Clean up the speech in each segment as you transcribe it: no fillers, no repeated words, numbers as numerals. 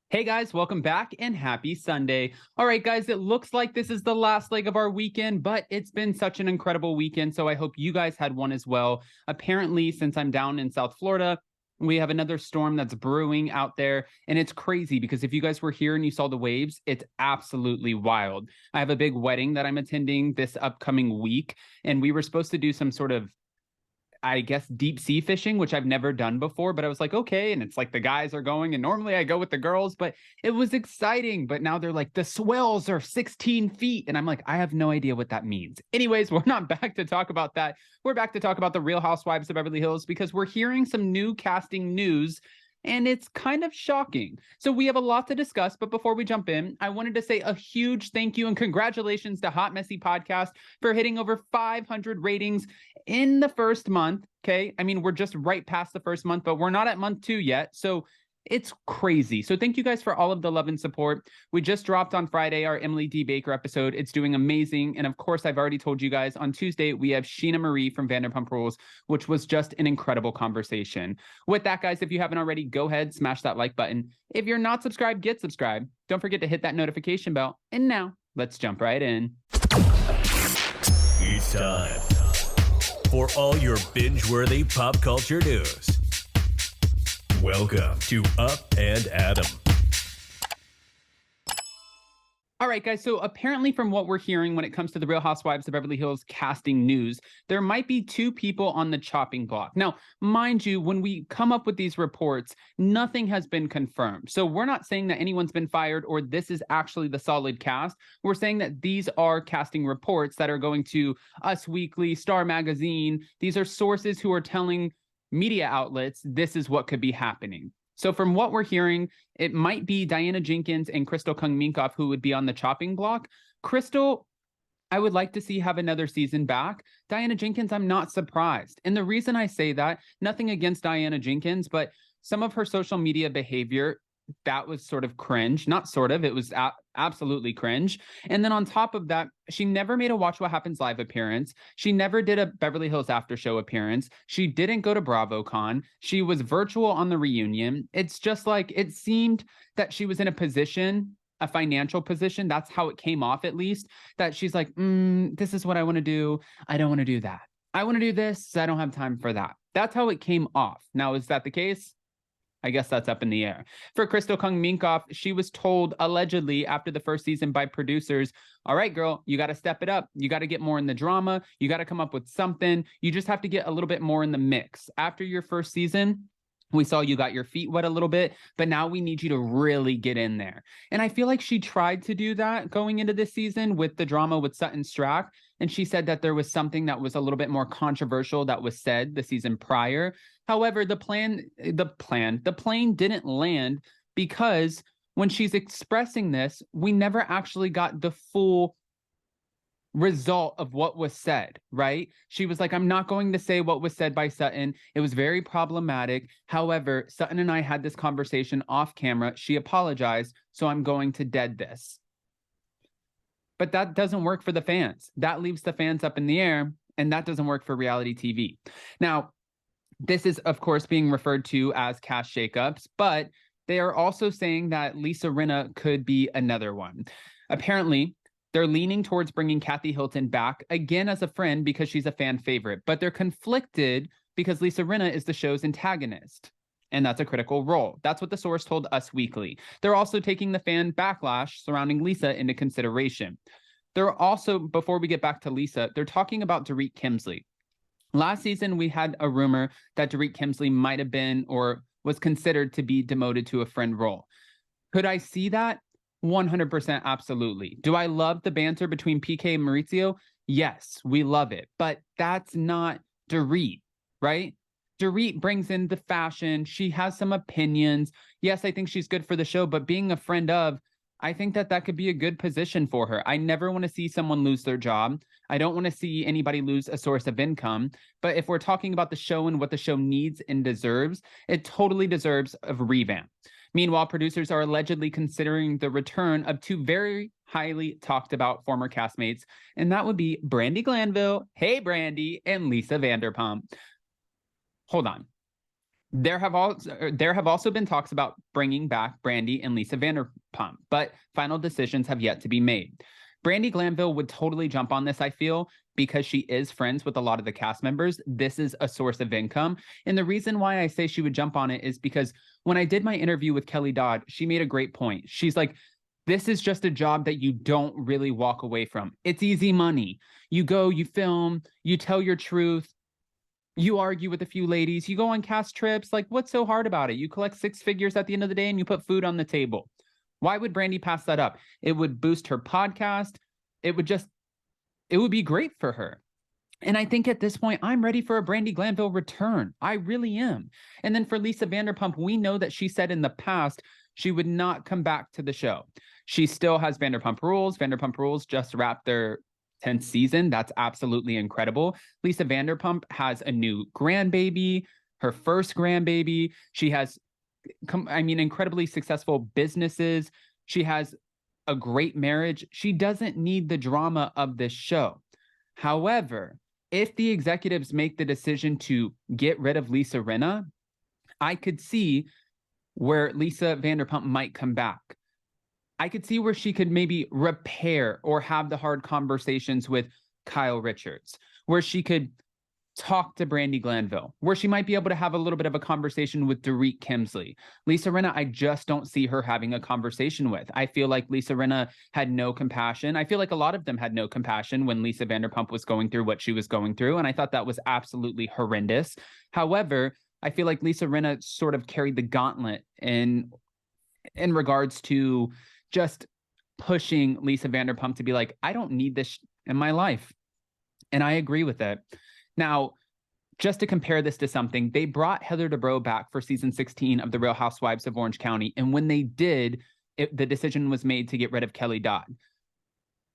Hey guys, welcome back and happy Sunday. All right, guys, it looks like this is the last leg of our weekend, but it's been such an incredible weekend. So I hope you guys had one as well. Apparently, since I'm down in South Florida, we have another storm that's brewing out there. And it's crazy because if you guys were here and you saw the waves, it's absolutely wild. I have a big wedding that I'm attending this upcoming week, and we were supposed to do some sort of deep sea fishing, which I've never done before, but I was like, okay. And it's like the guys are going, and normally I go with the girls, but it was exciting. But now they're like, the swells are 16 feet. And I'm like, I have no idea what that means. Anyways, we're not back to talk about that. We're back to talk about the Real Housewives of Beverly Hills because we're hearing some new casting news. And it's kind of shocking. So we have a lot to discuss. But before we jump in, I wanted to say a huge thank you and congratulations to Hot Messy Podcast for hitting over 500 ratings in the first month. Okay. I mean, we're just right past the first month, but we're not at month 2 yet. So it's crazy. So thank you guys for all of the love and support. We just dropped on Friday our Emily D. Baker episode. It's doing amazing. And of course, I've already told you guys on Tuesday, we have Sheena Marie from Vanderpump Rules, which was just an incredible conversation. With that, guys, if you haven't already, go ahead, smash that like button. If you're not subscribed, get subscribed. Don't forget to hit that notification bell. And now let's jump right in. It's time for all your binge-worthy pop culture news. Welcome to Up and Adam. All right, guys. So apparently from what we're hearing when it comes to the Real Housewives of Beverly Hills casting news, there might be 2 people on the chopping block. Now, mind you, when we come up with these reports, nothing has been confirmed. So we're not saying that anyone's been fired or this is actually the solid cast. We're saying that these are casting reports that are going to Us Weekly, Star Magazine. These are sources who are telling media outlets this is what could be happening. So from what we're hearing, it might be Diana Jenkins and Crystal Kung Minkoff who would be on the chopping block. Crystal, I would like to see have another season back. Diana Jenkins, I'm not surprised. And the reason I say that, nothing against Diana Jenkins, but some of her social media behavior, that was sort of cringe. Not sort of, it was absolutely cringe. And then on top of that, she never made a Watch What Happens Live appearance. She never did a Beverly Hills After Show appearance. She didn't go to BravoCon. She was virtual on the reunion. It's just like, it seemed that she was in a position, a financial position. That's how it came off, at least, that she's like, this is what I want to do. I don't want to do that. I want to do this. So I don't have time for that. That's how it came off. Now, is that the case? I guess that's up in the air. For Crystal Kung Minkoff, she was told allegedly after the first season by producers, all right, girl, you got to step it up. You got to get more in the drama. You got to come up with something. You just have to get a little bit more in the mix. After your first season, we saw you got your feet wet a little bit, but now we need you to really get in there. And I feel like she tried to do that going into this season with the drama with Sutton Strack. And she said that there was something that was a little bit more controversial that was said the season prior. However, the plane didn't land because when she's expressing this, we never actually got the full result of what was said, right? She was like, I'm not going to say what was said by Sutton. It was very problematic. However, Sutton and I had this conversation off camera. She apologized, so I'm going to dead this. But that doesn't work for the fans. That leaves the fans up in the air, and that doesn't work for reality TV. Now, this is, of course, being referred to as cast shakeups, but they are also saying that Lisa Rinna could be another one. Apparently, they're leaning towards bringing Kathy Hilton back again as a friend because she's a fan favorite, but they're conflicted because Lisa Rinna is the show's antagonist. And that's a critical role. That's what the source told Us Weekly. They're also taking the fan backlash surrounding Lisa into consideration. They're also, before we get back to Lisa, they're talking about Dorit Kemsley. Last season, we had a rumor that Dorit Kemsley might have been or was considered to be demoted to a friend role. Could I see that? 100% absolutely. Do I love the banter between PK and Maurizio? Yes, we love it. But that's not Dorit, right? Dorit brings in the fashion. She has some opinions. Yes, I think she's good for the show, but being a friend of, I think that that could be a good position for her. I never want to see someone lose their job. I don't want to see anybody lose a source of income. But if we're talking about the show and what the show needs and deserves, it totally deserves a revamp. Meanwhile, producers are allegedly considering the return of 2 very highly talked about former castmates, and that would be Brandi Glanville, hey Brandi, and Lisa Vanderpump. Hold on. There have also been talks about bringing back Brandi and Lisa Vanderpump, but final decisions have yet to be made. Brandi Glanville would totally jump on this, I feel, because she is friends with a lot of the cast members. This is a source of income. And the reason why I say she would jump on it is because when I did my interview with Kelly Dodd, she made a great point. She's like, this is just a job that you don't really walk away from. It's easy money. You go, you film, you tell your truth, you argue with a few ladies, you go on cast trips. Like, what's so hard about it? You collect six figures at the end of the day and you put food on the table. Why would Brandi pass that up? It would boost her podcast. It would be great for her. And I think at this point, I'm ready for a Brandi Glanville return. I really am. And then for Lisa Vanderpump, we know that she said in the past she would not come back to the show. She still has Vanderpump Rules. Vanderpump Rules just wrapped their 10th season. That's absolutely incredible. Lisa Vanderpump has a new grandbaby, her first grandbaby. She has, incredibly successful businesses. She has a great marriage. She doesn't need the drama of this show. However, if the executives make the decision to get rid of Lisa Rinna, I could see where Lisa Vanderpump might come back. I could see where she could maybe repair or have the hard conversations with Kyle Richards, where she could talk to Brandi Glanville, where she might be able to have a little bit of a conversation with Dorit Kemsley. Lisa Rinna, I just don't see her having a conversation with. I feel like Lisa Rinna had no compassion. I feel like a lot of them had no compassion when Lisa Vanderpump was going through what she was going through, and I thought that was absolutely horrendous. However, I feel like Lisa Rinna sort of carried the gauntlet in regards to just pushing Lisa Vanderpump to be like, I don't need this in my life. And I agree with it. Now, just to compare this to something, they brought Heather Dubrow back for season 16 of The Real Housewives of Orange County. And when they did, the decision was made to get rid of Kelly Dodd.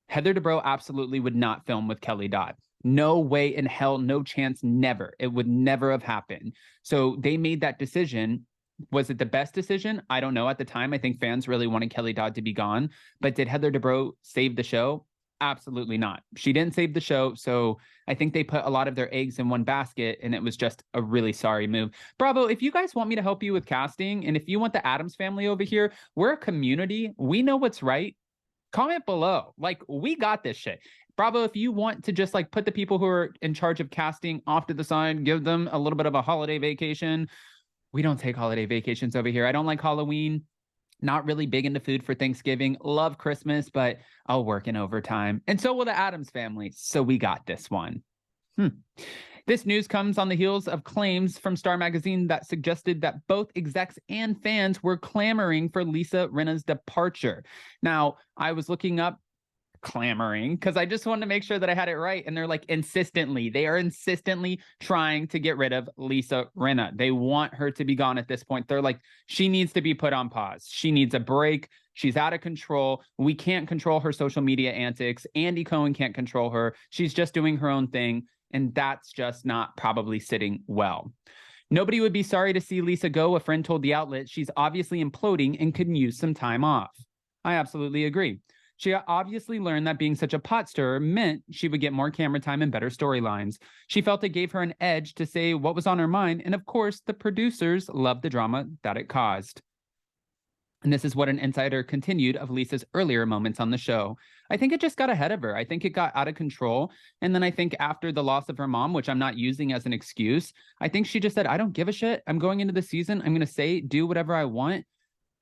Heather Dubrow absolutely would not film with Kelly Dodd. No way in hell, no chance, never. It would never have happened. So they made that decision. Was it the best decision? I don't know. At the time, I think fans really wanted Kelly Dodd to be gone. But did Heather Dubrow save the show? Absolutely not. She didn't save the show. So I think they put a lot of their eggs in one basket, and it was just a really sorry move. Bravo, if you guys want me to help you with casting, and if you want the Addams family over here, we're a community. We know what's right. Comment below. Like, we got this shit. Bravo, if you want to just like put the people who are in charge of casting off to the side, give them a little bit of a holiday vacation. We don't take holiday vacations over here. I don't like Halloween. Not really big into food for Thanksgiving. Love Christmas, but I'll work in overtime. And so will the Addams family. So we got this one. This news comes on the heels of claims from Star Magazine that suggested that both execs and fans were clamoring for Lisa Rinna's departure. Now, I was looking up clamoring because I just wanted to make sure that I had it right. And they're like they are insistently trying to get rid of Lisa Rinna. They want her to be gone at this point. They're like, she needs to be put on pause. She needs a break. She's out of control. We can't control her social media antics. Andy Cohen can't control her. She's just doing her own thing. And that's just not probably sitting well. Nobody would be sorry to see Lisa go. A friend told the outlet she's obviously imploding and could use some time off. I absolutely agree. She obviously learned that being such a pot stirrer meant she would get more camera time and better storylines. She felt it gave her an edge to say what was on her mind, and of course, the producers loved the drama that it caused. And this is what an insider continued of Lisa's earlier moments on the show. I think it just got ahead of her. I think it got out of control. And then I think after the loss of her mom, which I'm not using as an excuse, I think she just said, I don't give a shit. I'm going into the season. I'm going to do whatever I want.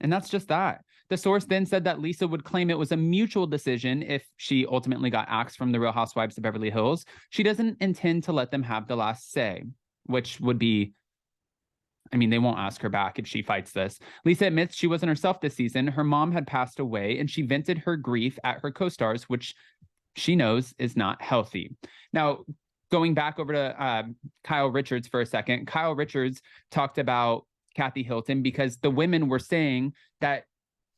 And that's just that. The source then said that Lisa would claim it was a mutual decision if she ultimately got axed from The Real Housewives of Beverly Hills. She doesn't intend to let them have the last say, which would be, they won't ask her back if she fights this. Lisa admits she wasn't herself this season. Her mom had passed away, and she vented her grief at her co-stars, which she knows is not healthy. Now, going back over to Kyle Richards for a second, Kyle Richards talked about Kathy Hilton because the women were saying that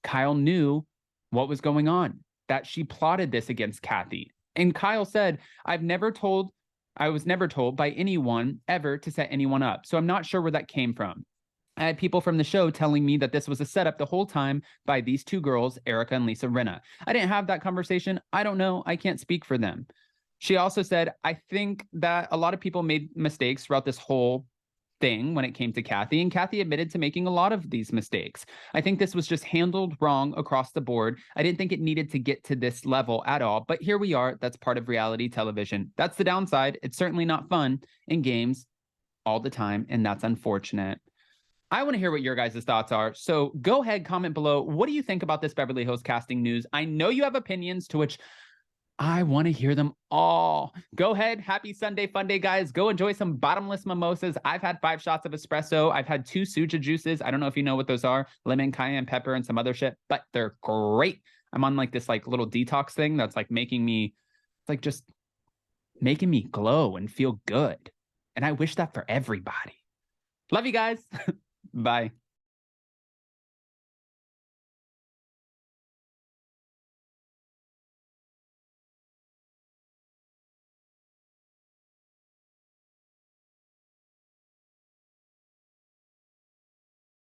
Kyle knew what was going on, that she plotted this against Kathy. And Kyle said, I was never told by anyone ever to set anyone up. So I'm not sure where that came from. I had people from the show telling me that this was a setup the whole time by these two girls, Erica and Lisa Rinna. I didn't have that conversation. I don't know. I can't speak for them. She also said, I think that a lot of people made mistakes throughout this whole thing when it came to Kathy, and Kathy admitted to making a lot of these mistakes. I think this was just handled wrong across the board. I didn't think it needed to get to this level at all, but here we are. That's part of reality television. That's the downside. It's certainly not fun in games all the time, and that's unfortunate. I want to hear what your guys' thoughts are. So go ahead, comment below. What do you think about this Beverly Hills casting news? I know you have opinions, to which I want to hear them all. Go ahead. Happy Sunday fun day, guys. Go enjoy some bottomless mimosas. I've had 5 shots of espresso. I've had 2 suja juices. I don't know if you know what those are. Lemon, cayenne pepper, and some other shit, but they're great. I'm on like this like little detox thing that's like making me, like just making me glow and feel good. And I wish that for everybody. Love you guys. Bye.